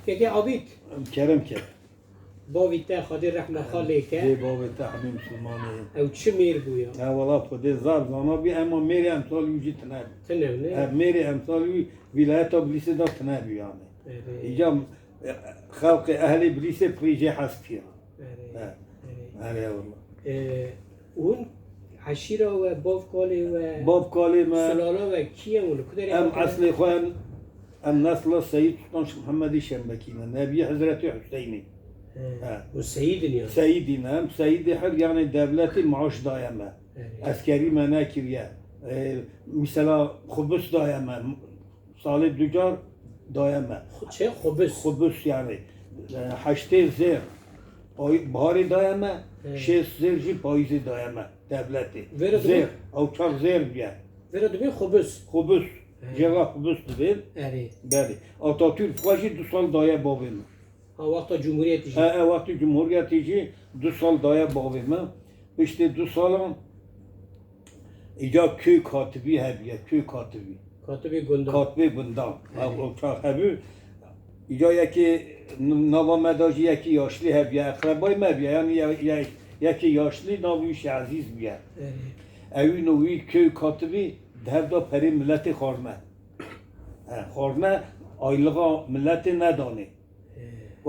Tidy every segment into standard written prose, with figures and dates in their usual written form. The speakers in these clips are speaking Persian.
که آبیت کرم کرد باویت خادی رحمه خاله دی که بابت همه مسلمانه او چه میر بویا اولا خود زار زانا بی اما میری امثال یوجی تنه تنم نه میری امثال یوی ولایت بلیس دا تنه بیانه اینجا خلق اهل بلیس پریجه هست کیا آره والله اون عشیره و باف کاله و باب کالی ما سلاله و کیه اون کدری ام اصل خوان ام نسل سید سلطان محمد شنبکینا نبی حضرت حسینی و سید نیا سيدي نعم سيدي حق يعني دولتي معاش دائما عسكري مناكرية مثلا خبز دائما صالح دجار دائما چه خبز خبز يعني حشتي زير بهاري دائما شيس زير جي بايزي دائما دولتي ويرو زير او چار زير بيا ورا دبی خبز خبز جوا خبز دبيل اره بله Atatürk واجي 2 سال دايا بابم ها وقتا جمهوریت جی وقتی جمهوریتی جی 2 سال دایا باقیمه پشت 2 سالان ایجا köy katibi هبیه köy katibi کاتب گندم katibi bundan uçak hebi ایجا یکی نوامداجی یکی yaşlı هبیه اقربای مبیه yani یکی yaşlı ناویش عزیز بیه اره اوی نوی köy katibi devda peri milleti خورنه خورنه aylığa milleti ندانه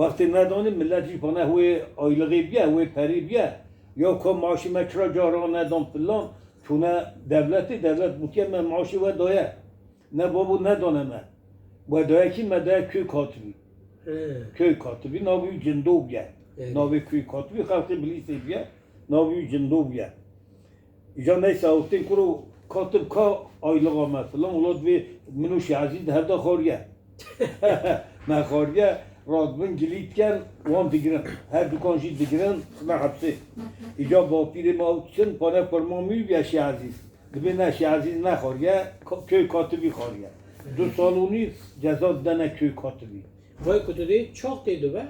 وقتی ندانی ملت جی پناه هوی آیلغی بیا هوی پری بیا یا که معاشی مکرا جارا ندان فلان چونه دولت بودیم من معاشی و دایه نه بابو ندانه من و دایه کی مدایه köy katibi ناوی جندو بیا ناوی köy katibi خلقی بلیسی بیا ناوی جندو بیا ایجا نیسه اوستین کرو کاتب که آیلغا مثلا اولاد بی منوش عزیز هفته خوریه من خوریه رادبن گلیت کن وان بگیرن هر دکانشی بگیرن نه حبسه ایجا با پیر ما چن پانه فرمامی بیشی عزیز دبی نشی عزیز نخوریه köy katibi خوریه 2 سالونی جزا دنه köy katibi وای کتو دی چاق دیدو به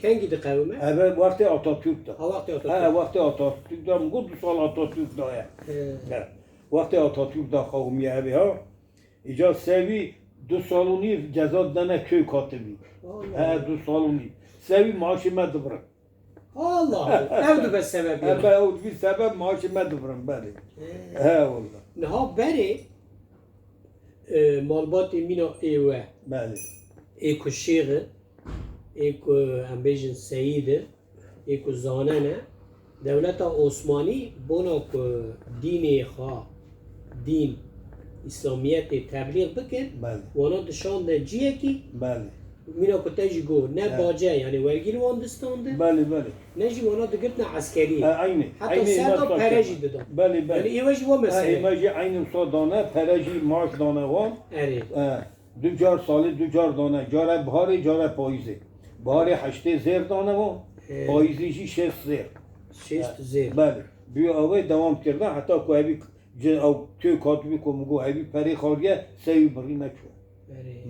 کنگی دی قومه evet vakti Atatürk'ta ها وقتی آتا vakti Atatürk'ta mı 2 سال Atatürk'ta ya vakti Atatürk'ta kavmiye abi ha ایجا سوی 2 سالونی جزا دنه köy katibi 2 سالونی سوی maaşı مدبرم Allah Allah evdu be sebep ya ben o bir sebep maaşı مدبرم bari he valla نها بری مالبات مینا ایوه bari ایکو شیغه ایکو امبیجن سیده ایکو زاننه دولت عثمانی بونا که دین خواه دین اسلامیت تبلیغ بکن bari وانا دشان نجیه کی bari مینا که تجی گو نه باجه یعنی ورگیل وان دستانده bari bari نجی وانا دگرتنا عسکریه aynı حتی سردا پرجی دادم bari یعنی bari ایوش و مسئله imajı aynı dane pereci maaş dane var اره دوجار سالی دوجار دانه جاره بهاری جاره پاییزی بهاری 8 زیر دانه و پاییزی جی 6 زیر شیست زیر بله بیو اوی دوام کرده حتی که هبی او توی کاتبی که مگو هبی پری خاریه سیو بری نکو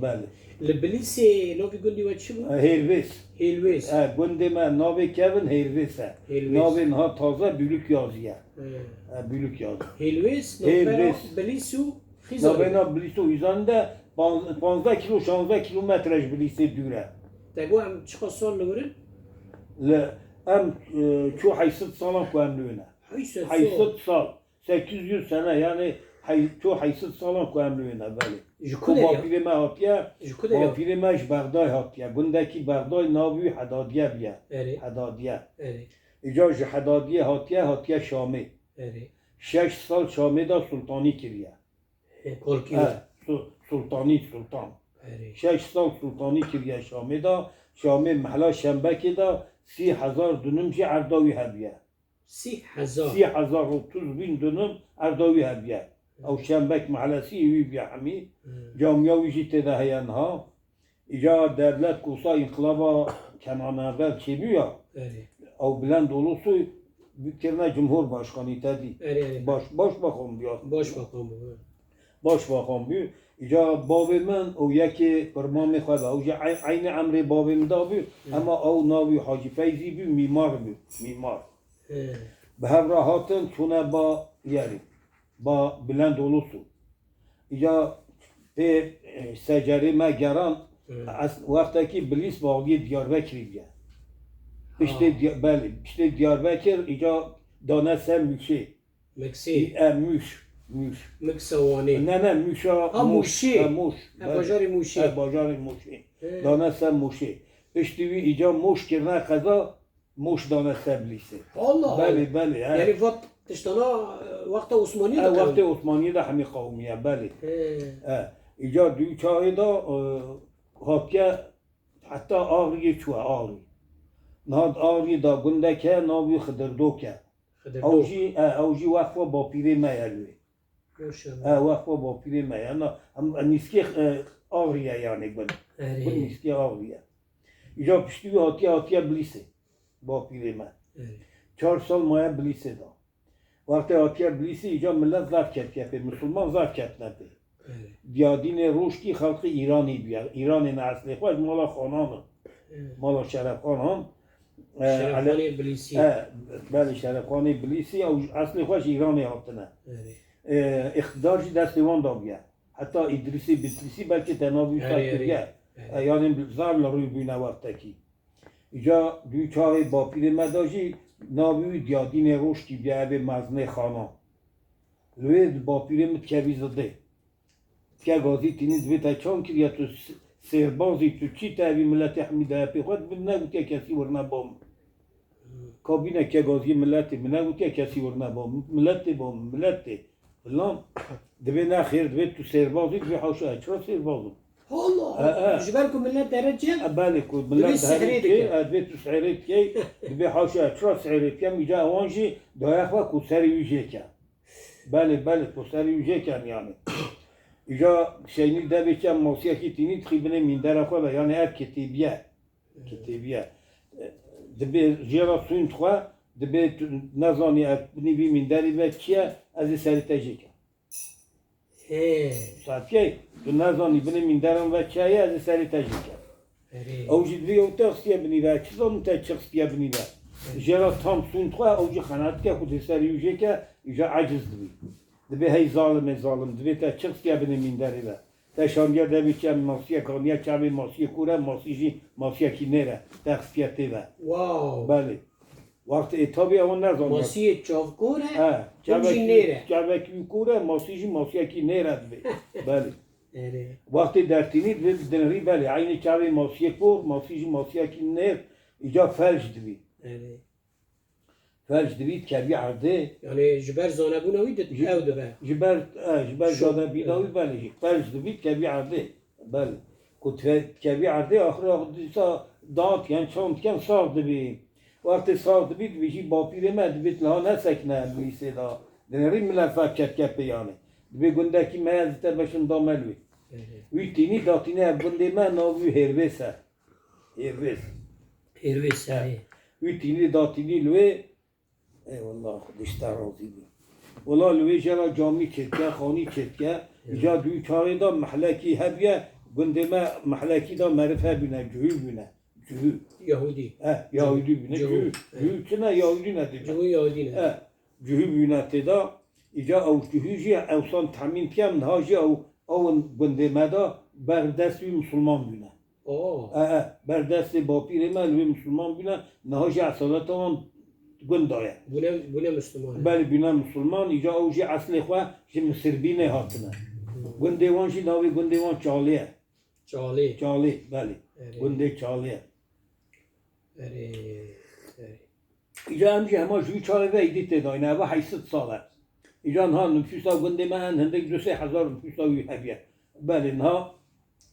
بله لبلیسی نوی گندی و چی بود؟ هیرویس هیلویس گنده من ناوی کبن هیرویسه هیلویس. ناوی نها تازه بلوک یازیه بلوک یازی هیلویس هیلویس. بلیسو ناوی خیزاره نا بلیسو ایزانده 15 کیلو 16 کیلومترش بلیسی دوره تگو هم چقدر سال نگرن؟ لا ام شو حيصد سنة كاملونة حیثت حيصد سال 800 سنة يعني شو حيصد سنة كاملونة بالي جکده با یا؟ پیر ما هاتیه جکده با یا؟ پیر ماش بغداد هاتیه گندکی بغداد ناوی حدادیه بیا اره حدادیه اره ایجا حدادیه هاتیه شامه اره 6 سال شامه دا سلطانی کریه کلکیو سلطان اره 6 سال سلطانی کریه شامه دا شامه محلا شنبکی دا 30,000 دونم جی ارداوی هبیه 30,000 30,030 دونم ارداوی هبیه او شنبک محلسی ایوی بیا همی جامعه جی تده هینها ایجا devlet kursa inkılaba kenanada çebiyor اره او بلند olursa büyüklerine cumhurbaşkanı dedi اره اره başbakan diyor باش مقام بود başbakan bir ایجا بابمن او یکی فرمان خدا او عین امر بابم دا بی اما او ناوی حاجی فیضی بی میمار به هر راحتن چونه با یاری با بلند olursun ایجا به سجری ما گران وقتی که بلیس باقی دیاربکری بیا پشت دیاربکر اینجا دانه سر میشه مکسی موش مکسوانی نه موشا موشی موش بازار موشی بازار موشی دانه سر موشه پشتی اینجا موش کرنه قضا موش دانه سر بلیسه الله بله یعنی وقت تشتنا وقت عثمانی وقت عثمانی ده همین قومیه بله اینجا دوی چای دا هاتیه حتی آغری چوه آغری نهاد آغری دا گنده که ناوی خدردو که اوجی وقفا با پیره میلوی وقفا با پیره میلوی هم نیسکی آغریه یعنی گند نیسکی آغریه اینجا پشتوی هاتیه بلیسه با پیره می 4 سال مایه بلیسه دا وقتی هاتیه بلیسه اینجا ملت زر کرد که مسلمان زر کرد نبه دیادین روشکی خلق ایرانی بیاد ایران اصلی خواهد مالا خانان مالا شرف خانان شرفخانی بلیسی بله شرفخانی بلیسی اصلی خواهد ایرانی هاتنه اقتدارش دستوان دا بیاد حتی ادریسی بطریسی بلکه تنابی ساکت بیاد یعنی زر لروی بینه وقتا کی اینجا دوی چاره با پیر مداجی نابی دیادین روشکی بیاد به مزنه خانان لوی با پیر متکوی زده که گازی تینید به تا چون که تو سربازی تو چی تابی ملت حمیده پی خود نگو که کسی ورنه بام کابینه که گازی ملت نگو که کسی ورنه بام ملت فلان دبی نه خیر دبی تو سربازی دبی حوشه چرا سربازم الله جبالكم ملت درجه بله کو ملت درجه دبی تو سعرت که دبی حوشه چرا سعرت که میجا وانجی دایخوا کو سری ویژه که بله کو سری ویژه که یعنی اینجا شینی دبی که موسیقی تینی تخیبنه میندر خواه یعنی هر کتیبیه دبی جیرا سوین خواه دبی نزانی بنیوی میندری به چیه از سری تجی که ساعت که تو نزانی بنی میندرم و چیه از سری تجی که اوجی دوی او تخصیه بنیوه چیزان تا چخصیه بنیوه جیرا تام سوین خواه اوجی خانات که خود سری ویژه که اینجا عجز دوی دبی هی ظالم دبی تا چخصیه بنی میندری به تا شانگر دبی که ماسیه کانیه چاوی ماسیه کوره ماسیه کی نره تخصیه تیوه واو بله وقت اتابی اون نزان ماسیه چاوکوره چاوی نره چاوی کوره ماسیه کی نره بله وقتی در تینی دنری بله عین چاوی ماسیه کور ماسیه کی نر اینجا فرج دوی فرج دوید که بی عرده یعنی جبر زانبونوی او دوه جبر زانبونوی بله فرج دوید که بی عرده بله که بی عرده آخر دیسا داد کن چاند کن ساخ دوی وقتی ساخ دوید بیشی با پیره مد بیت لها نسکنه بیسه دا دنری ملفت کرد که پیانه دوی گنده کی میازده بشن داملوی وی تینی داتینه گنده من ناوی هرویسه وی تینی داتینی لوی ای والله خودش ترازی بود والله لوی جرا جامی چتکه خانی چتکه جا دوی چاره دا محلکی هبیه گنده ما محلکی دا معرفه بینه جوی بینه یهودی بینه جوی چنه یهودی نده جوی بینه تدا ایجا او جویجی اوسان تامین کم نهاجی او گنده ما دا بردست وی مسلمان بینه بردست با پیر ما لوی مسلمان بینه نهاجی اصالت آن گندایه بونه مسلمان بله بونه مسلمان اینجا اوجی اصل خواه جی مصربینه هاتنه گندوان جی ناوی گندوان چاله بله گنده چاله اینجا همجی همه جوی چاله و ایدی تداینه و 800 ساله اینجا نها نفوسا گنده من هندک 2,000 نفوسا وی هبیه بله نها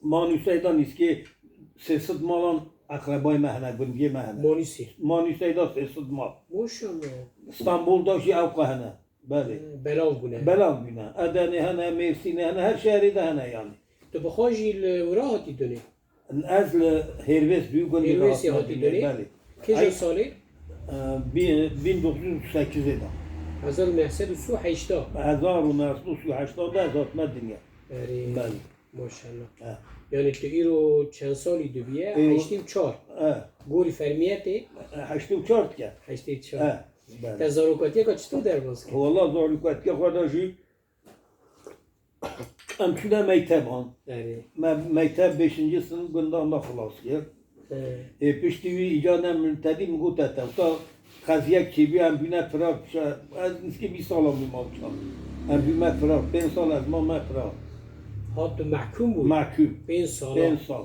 ما نفوسا نیست که 300 مالان اقربای مهنه گندگی مهنه مانیسه دا 300 مال استانبول دا جی اوقه هنه بله بلاو بونه ادنه هنه مرسینه هنه هر شهری ده هنه یعنی تو بخواهی وراهاتی دونه از هرویس دوی گنده هاتی دونه که جا ساله؟ 1938 دا 1938 1938 دا ذات مدنیه بله ماشاءالله یعنی تو ایرو چند سالی دو بیه 84 گوری فرمیته 84 که 84 تا زاروکاتیه که چطور در باز کرد؟ والله زاروکاتیه خدا جی ام چونه میتبان آره ما میتب 5. سنف گندان دا خلاص کرد پشتی وی ایجاد منتدی میگو تا قضیه کی بی ام بینه فرار از نیست که 20 سال ما چا ام بینه فرار 5 سال از ما فرار هات محکوم بود محکوم 5 سال 5 سال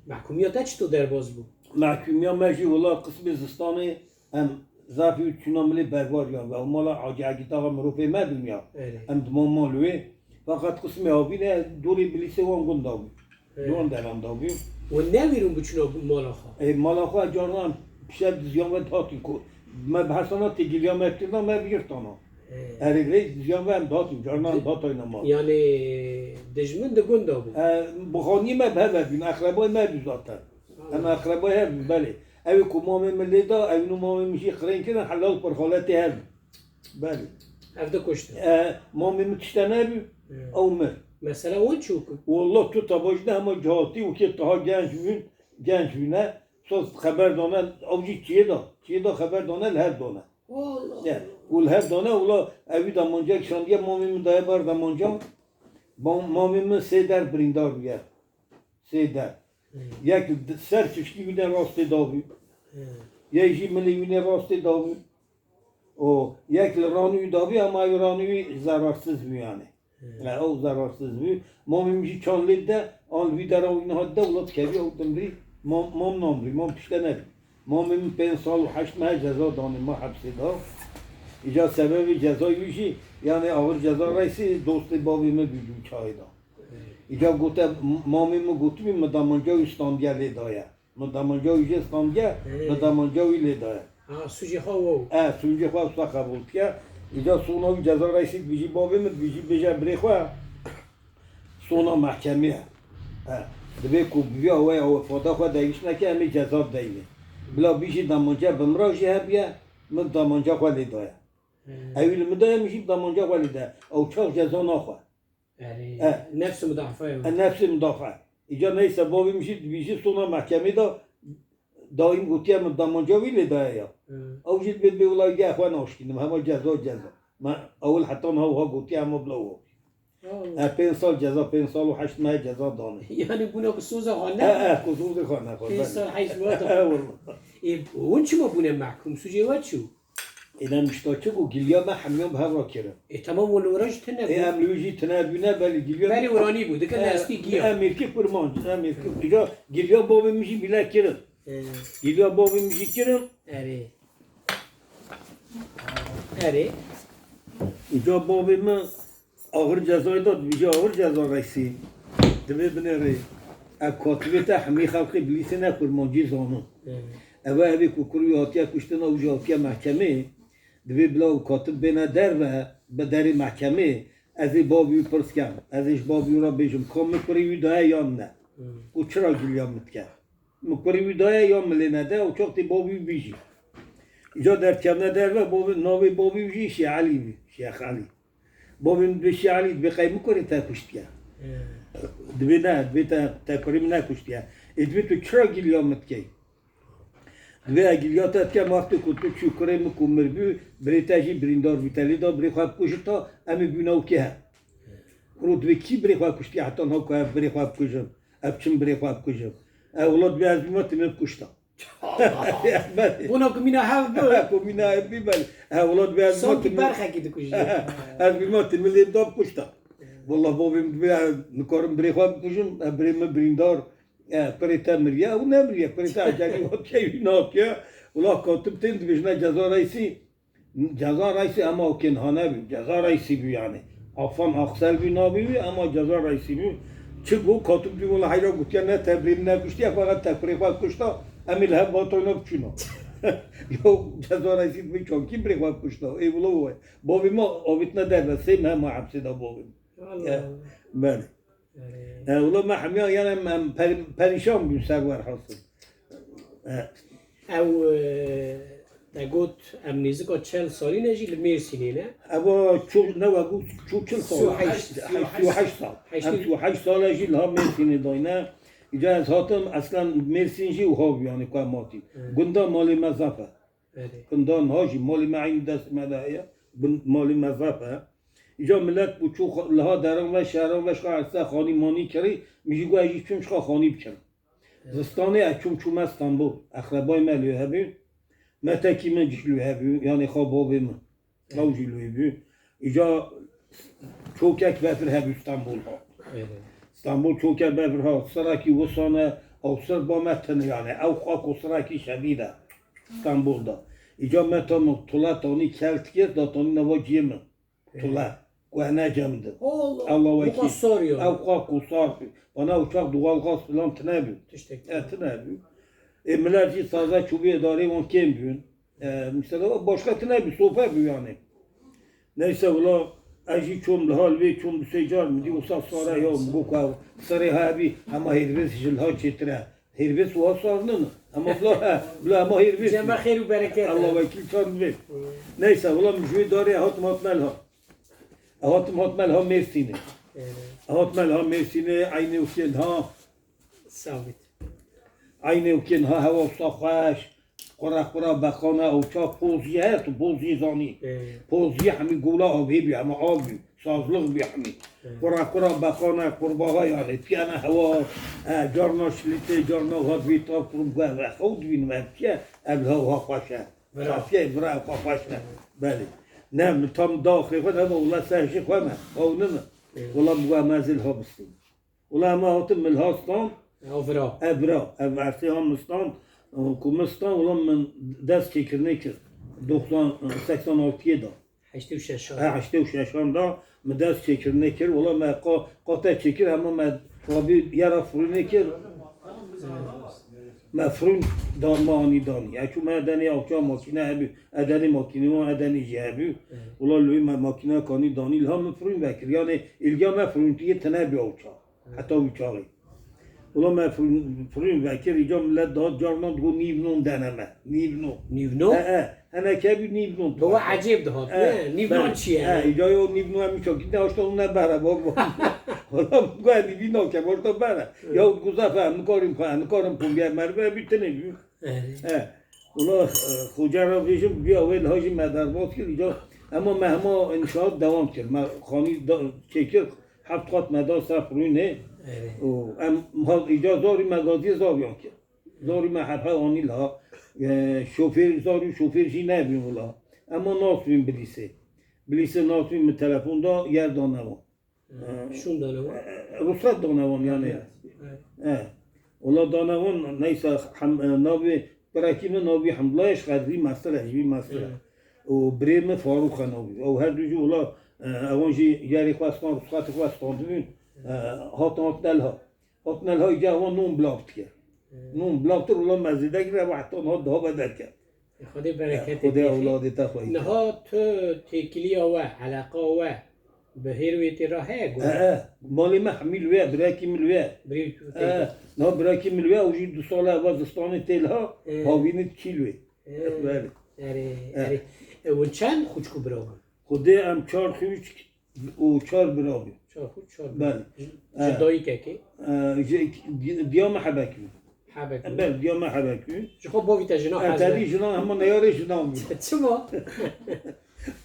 محکومیت چطور درباز بود محکومیا مجی ولا قسم زستانه ام زافی چوناملی برواریان و مالا عاجعی تا مروفه ما دنیا ام دمان مالوی فقط قسم آبینه دوری بلیسه وان گندام دوان درام داوی و نمیرون بچنا مالاخا مالاخا جانم پیش زیان و داتی کو ما بحثانا تگیلیا مفتینا ما بیرتانا ارگری زیان و هم داتیم جانم داتای نما یعنی دجمن ده گندا بود بخانی ما به بین اقربای ما بیزاتر اما اقربای هم بله اوی که مام ملی دا اوی نو مام میشی خرین کنن حلال پر حالتی هم بله هفته کشته مام متشتنه بی او مر مثلا اون چوک والله تو تباجده همه جهاتی و که تها گنج بینه سوز خبر دانه اوجی چیه دا خبر دانه لهر دانه والله و لهر دانه اولا اوی دامانجا کشاندیه مامی من دایه بار دامانجا مامی من 3 در بریندار بیه 3 در یک سر چشکی بینه راسته داوی یکی ملی بینه راسته داوی و یک رانوی داوی اما اوی رانوی زرارسز بیانه او zararsız bir. Mamimci Çanlı'da an vidara oynadı ulat kevi oldumri. Mam namri, mam piştener. Mamim pensal haşma ceza danıma hapsi da. İca sebebi cezayı şey yani ağır ceza reisi dostu babime büyüdü çayda. İca gote mamimi gotmi madamanca İstanbul'e daya. Madamanca İstanbul'e madamanca ile daya. Ha suci hava. Suci hava kabul kiya. İca sonra ceza reisi bizi babime bizi bırakwa. Sonra mahkemeye. Dve kubya o foda khoda değişne ki emi ceza değil. Bila bizi damanca bımraji hebiye mı damanca khali daya. Evil müdaya mişi damanca khali da. O çok ceza nakha. Yani nefsi müdafaa. Nefsi müdafaa. İca neyse babim bizi sonra mahkemede daim gutiye mı damanca vile daya ya. او جيت بيت بيقول يا اخوان اوشكين ما هو جزاء ما اول حتى هو قلت يا مبلغ 5 سال جزا 5 سال و 8 ماه جزا دانه يعني بونا بسوزه خانه خصوص خانه 5 سال 8 ماه اون چما بونا محکوم سوجي واتشو اینا مشتاقه و گلیا ما همیان به هوا کرد تمام ولوراج تنه املوجی تنه بینه ولی گلیا ولی ورانی بود که نستی گیا امریکی فرمان امریکی دیگه گلیا بابا میشی بیلا کرد گلیا بابا میشی کرد اره اره اینجا بابی من ağır cezayı da bize ağır ceza reisi. Deve bineri. Akatibete hami halkı bilisine kurmancı zanı. Eve evi kukuru hatiye kuştuna ucu hatiye mahkeme. Deve bila katib bine der ve bederi mahkeme. Ezi babi pırsken. Eziş babi ura bejim. Kam mekuri vidaya yan ne? O çıra gülyan mitken. Mekuri vidaya yan milene de o çok di babi bejim. İca derkemne der ve babi navi babi bejim Şeyh Ali. Şeyh Ali. بابیم دوشی علی بخوای میکنی تا کشتیه دوی نه دوی تا کریم نکشتیه دوی تو چرا گلیامت کی دوی گلیاتت که وقتی که تو چی کریم کمر بی بریتاجی بریندار بیتالی دا بری خواب کشتا امی بیناو که رو دوی کی بری خواب کشتیه حتی نه که بری خواب کشم ابچم بری خواب کشم اولاد بی از بیمات من کشتا بونا کمینا هاف بود کمینا هاف بی بله اولاد بی از سانتی برخه کی دکوشی از بیمات ملی داب کشتا والله بابیم نکارم بری خواب کشم بریم بریندار پریتا مریه او نمریه پریتا عجلی وقت که ناکیه والله کاتب تند بجنه جزا رئیسی اما کنهانه بی جزا رئیسی بی یعنی افان اخسل بی نابی بی اما جزا رئیسی بی چه گو کاتب بی والله حیرا گوتیا نه تبریم نکشتیه فقط تفریق خواب کشتا امیل هم با تو نبچونا یا جزا رئیسید بی چونکی بری خواب کشتا ای ولو بابی ما آویت ندر سیم هم حبسی دا بابی بله ولو ما حمیان یعنی پریشان بیم سرور حاصل او نگوت ام نزدیک 40 سالی نجی لمیرسینی نه؟ اما نه وگو 40 سال 38 سال 38 سال اجی لها میرسینی داینه اینجا از هاتم اصلا مرسینجی و ها بیانی که ماتی گندان مالی مذافه گندان هاجی مالی معین دست مدهیه مالی مذافه اینجا ملت بچو لها دران و شهران و شهر خانی مانی کری میگه گو ایجی چون شخا خانی بکرم زستانه اچوم چوم استانبول اخربای ملیو هبی متکی من جلو هبی یعنی خواب بابی من او جلو هبی اینجا چوکک بفر هبی استانبول ها استانبول چوکک بفر ها سراکی وسانه او سر با متن یعنی او خاک و سراکی شدیده استانبول دا اینجا متن طولت تانی کلت کرد دا تانی نواجیه من طولت گوهنه جمده الله وکیل او خاک و صارفی bana uçak doğal gaz falan tınabıyor. Tınabıyor. Millet sazda çubuğu adareyi on kemiyor. Mesela başka tınabıyor, sopa yapıyor yani. Neyse ula aji çom lahal ve çom büsecar mı diyor usas sonra ya bu kav sarı habi ama herbes jilha çetre. Herbes o sarnın ama bla ama herbes. Cema hayır bereket. Allah vekil çan ve. Neyse ula müjde dare hatm hatmel ha. Hatm hatmel ha Mersin'e. هاتمل ها مرسینه عینه و کن ها ثابت عینه و کن ها هوا صافش قرا بخانه او چا پوزیه تو پوزی زانی پوزیه همی گولا آبی بی همه آبی سازلق بی همی قرا بخانه قرباها یعنی پیانه هوا جارنا شلیته جارنا ها دویتا قربا و خود بین و پیه ابلها ها خوشه صافیه برا خوشه بله نه tam داخل خود هذا والله سهشي خوامه او نمه والله بقى مازل هابستون والله ما هاتم من الهاستان ابرا ابرتي هامستان كومستان والله من دست كيكرنيكر 86 دا 86 دا من دست كيكرنيكر والله ما قاطع كيكر اما ما رابي يرى فرونيكر مفرون دانمانی دانی اچو ما ادنی آوچا ماکینه هبی ادنی ماکینه ما ادنی جهبی ولی لوی ماکینه کانی دانی لها مفرون بکر یعنی الگا مفرون تیه تنبی آوچا حتی ویچاقی ولی مفرون بکر ایجا ملت داد جارنا دو نیونون دنمه نیونون؟ هنه کبی نیونون تو عجیب دهات نه نیونون چیه؟ ایجا یو نیونون همی چاکی نه اشتا اون نبره بابا حالا گوه نیوینا که باشتا بره یا گذافه نکارم کن بیار مربه بیتنه بیو اولا خوجه را بیشم بیا اول هاجی مدر باز کرد ایجا اما مهما انشاءات دوام کرد خانی چکر 7 خط مدار صرف روی نه ایجا زاری مگازی زاریان کرد زاری محبه آنیل ها شوفر زاری شوفرشی نبیم اولا اما ناسویم بلیسه ناسویم تلفن دا yer دانوان شون دانوان؟ رسالت دانوان یعنی اولا دانوان نیسا ناوی براکیم ناوی حملایش قدری مسئله هجوی مسئله و بریم فاروق ناوی او هر دوجو اولا اوانجی یاری خواستان رسالت خواستان دوین هاتنال ها ایجا اوان نون بلاکت کرد نون بلاکت اولا مزیده گره و حتی آنها دها بدر کرد خدا برکت خدا اولادت خواهی نها تو تکلی آوه علاقه آوه به هیرویتی راه گو مالی ما حمیل ویا براکی ملویا نه براکی ملویا اوجی 2 سال اول دستان تل ها هاوینت کیلوی بله اره و چند خوچکو برام خدا هم 4 خوچ و 4 برام 4 خوچ 4 بله جدایی که دیام حبکی حبکی بله دیام حبکی خب باوی تا جنا حزه تدی جنا همه نیاره جنا بود چما؟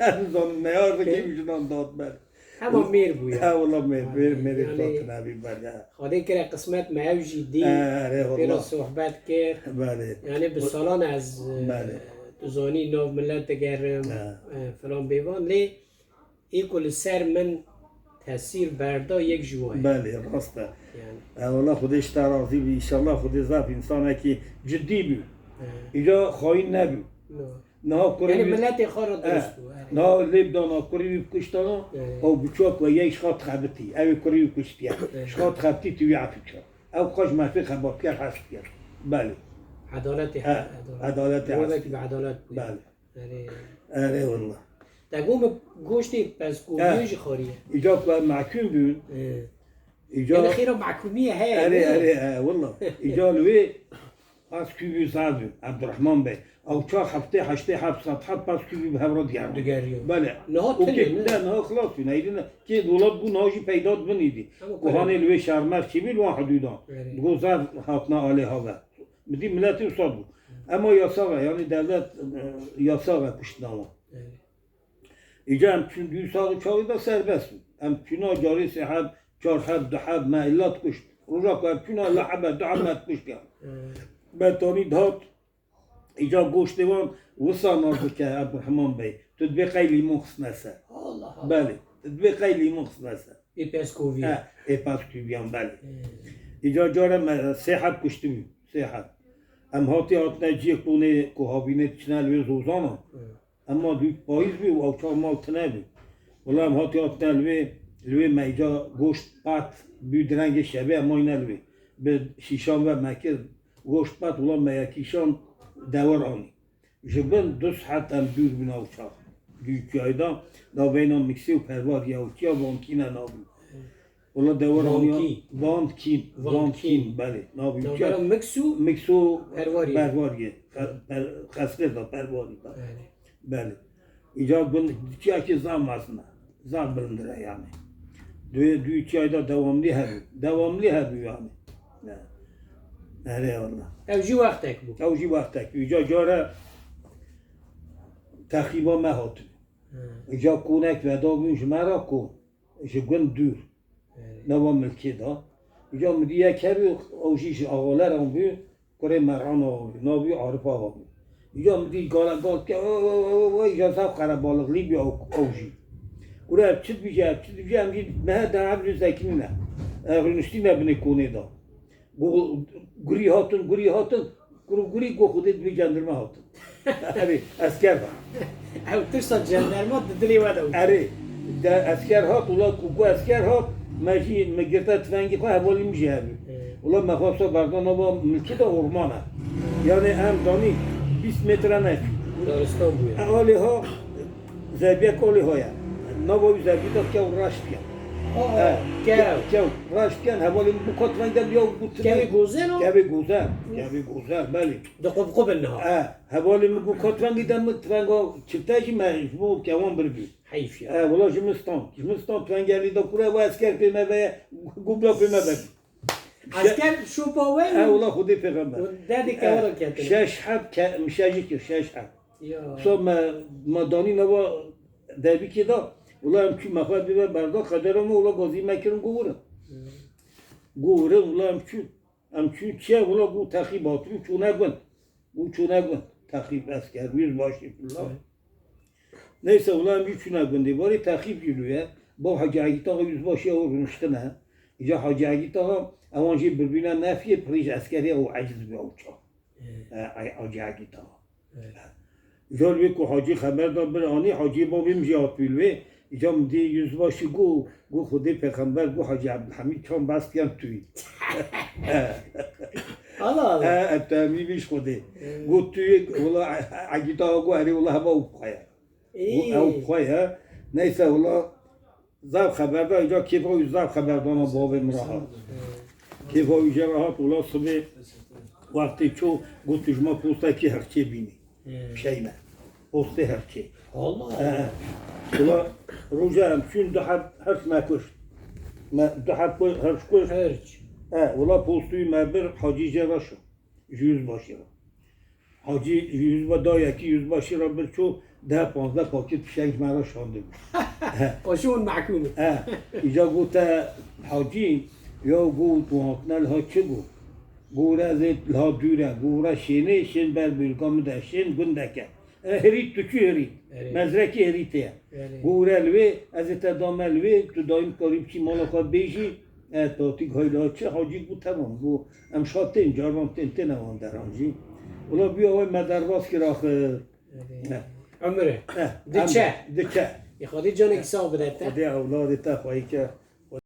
هنوزان نیار بگیم جنا داد بله اما میر بویا والله میر اطلاعات نبی بله خدا کرد قسمت معوجی دی پیرا صحبت کرد یعنی به سالان از دوزانی نو ملت گرم فلان بیوان لی ای کل سر من تاثیر بردا یک جواه بله راسته والله خودش ترازی بی انشالله خود زف انسانه که جدی بی اینجا خواهی نبی یعنی ملت خارا درست بود نه لیب دانا کری بکشتانا او بچوک و یه شخات خبتی او کری بکشتیا شخات خبتی توی عفیکا او خوش مفی خباتیار هست کرد بله عدالت هست به عدالت بله اره والله تقوم گوشتی پس گوشتی خاریه ایجا که محکوم بود یعنی خیرا محکومیه هی اره والله ایجا لوی از کیوی زادو عبدالرحمن بی او چه هفته 700 پس کیوی به هفراد دیگریه بله نه نه نه خلاص بی نه که دولت بو نهاجی پیداد بنیدی گوهانه لوی شرمر چی بیل وان حدودان بگو زد حتنا آله ها و بدی ملتی اصاد بود اما یاساقه یعنی دولت یاساقه پشت نامه اینجا هم چون 2 سال چاوی دا سربست بود هم چونا جاری 3 حب 4 حب 2 حب معلات کشت روزا که چونا لحب 2 حب کشت کرد بتانی داد اینجا گوشت دیوان وسا نازو که عبدالرحمن بی تو دبی قیلی مخص نسه بله دبی قیلی مخص نسه ایپسکووی ایپسکوویان بله اینجا جارم 3 حب کشتی بود 3 حب هم هاتی آتنه جیه کنه که هابینه چنه لوی زوزانا اما دوی پاییز بی و اوچار مال تنه بی ولی هم هاتی آتنه لوی میجا گوشت پت بی درنگ شبه اما اینه لوی به شیشان و مکر گوشت پت ولی میکیشان دور آنی جبن 2 ساعت هم دور بنا اوچار دوی چایدا دا بینا مکسی و پروار یا اوچیا وانکینه نابی ولی دور آنی وانکین بله نابی اوچیا مکسو پرواریه خسته دا پرواری دا بله اینجا چیا که زم وزنه زم بلندره یعنی دوی چایدا دواملی هبو یعنی نه والله اوجی وقتک بود اوجی وقتک اینجا جاره تخیبا مهات اینجا کونک ودا بینش مرا کن جگون دور نوا ملکی دا اینجا مدی یک هر اوجیش آغالر هم بی کره مران آغالی نابی عارف آغالی اینجا مدی گال که اینجا سب خراب بالغلی بیا اوجی اوره چید بیجه همجید نه در عبر زکنی نه اغلنشتی نبینه کونه دا گوری هاتن گوری گو خودت بی جندرمه هاتن اره اسکر با او ترسا جندرمات دلی ودا اره اسکر هات اولا گو اسکر هات مجی مگرتا تفنگی خواه حوالی میشه همی اولا مخواستا بردان با ملکی دا ارمانه یعنی هم دانی 20 متره نشد دارستان بوید اولی ها زبیه کولی هایا نباوی زبیه دا که رشت کن که رشت کن حوالی بکات ونگم یا کوی گوزن کوی گوزن بله ده قب النهار حوالی بکات ونگی دم تونگا چپتاشی مجبور کوان بربی حیف یا ولی جمستان تونگلی دا کوره و اسکر پیمه و گوبلا پیمه بربی اسکر شوپاوه ولی خودی پیغمبر دادی که ورا کتن 6 حب مشاجی که 6 حب صبح ما دانی نوا دربی که دا ولی هم چی مخواد بیبر بردا خدرم ولی گازی مکرم گورم ولی هم چی چیه ولی گو تخیباتون چونه گون تخیب اسکر ویز باشی فلا نیسه ولی هم چونه گون دیواری تخیب جلویه با حاجی عگیتا ها ویز باشی او رنشتنه اینجا حاجی عگیتا ها اوانجی بربینه نفیه پریج اسکری او عجز بیا اوچا حاجی عگیتا ها جالبه که حاجی خبر دار بر آنی حاجی بابیم جیاد بیلوه اینجا مدی یوزباشی گو خودی پیغمبر گو حاجی عبدالحمید چون بست کن توی اتامی بیش خودی گو توی ولا عگیتا گو اری ولا هوا او بخواه نیسه ولا زب خبر دار اینجا کیف های زب خبر دانا بابیم راحت کیف های جراحات ولا صبح وقتی چو گو تجمع پوسته که هرچی بینی şeyine, poste herçi. Allah. Ula rojam çün daha herç mekuş. Daha herç kuş. Herç. Ula postuyu mebir hacı ceraşo. Yüzbaşı. Hacı yüzbaşı ki yüzbaşı rabir ço daha 15 paket pişenk mera şandı. Aşun mahkum. İca gota hacı ya gut muhatnal hacı bu. گوره زیت لا دوره گوره شینه شین بر بیلگام ده شین گندکه هریت تو چی هریت مزرکی هریته گوره لوی از اتدام لوی تو دایم کاریم چی مالا خواه بیشی تاتی گایلا چه حاجی بود تمام گو امشاتین جارمان تین نوان درانجی اولا بیا های مدرواز که راخ عمره دچه یخوادی جانک صابره تا خودی اولاد تا خواهی که